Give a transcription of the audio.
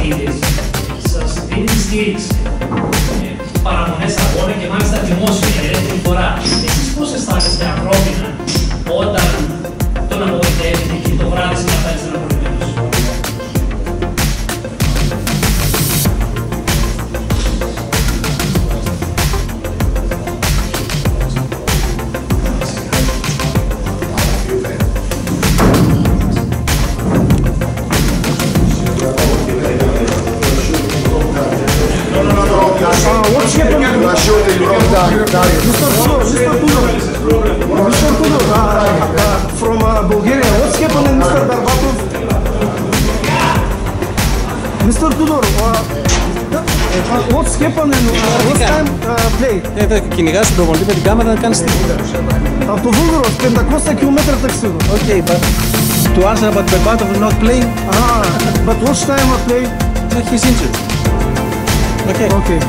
Παπαδίδης σας δίνει τη στήριξη. Παραμονές αγώνα και μάλιστα δημόσια για δεύτερη φορά. Εσείς πώς αισθάνεστε ανθρώπινα όταν τον απογοητεύετε και το βράδυ συναντάτε ένα προηγούμενο? What's happening? Mr. Tudor, from Bulgaria. What's happening, Mr. Darbatov? Mr. Tudor, what's happening? What's time play? Κυνηγάς τον προπονητή με την κάμερα να κάνεις τίποτα. Από το Βούλγαρο, 500 κιλόμετρα ταξίδι. Okay, but to answer about Berbatov not playing. But what time I play? He's injured. Okay. Okay.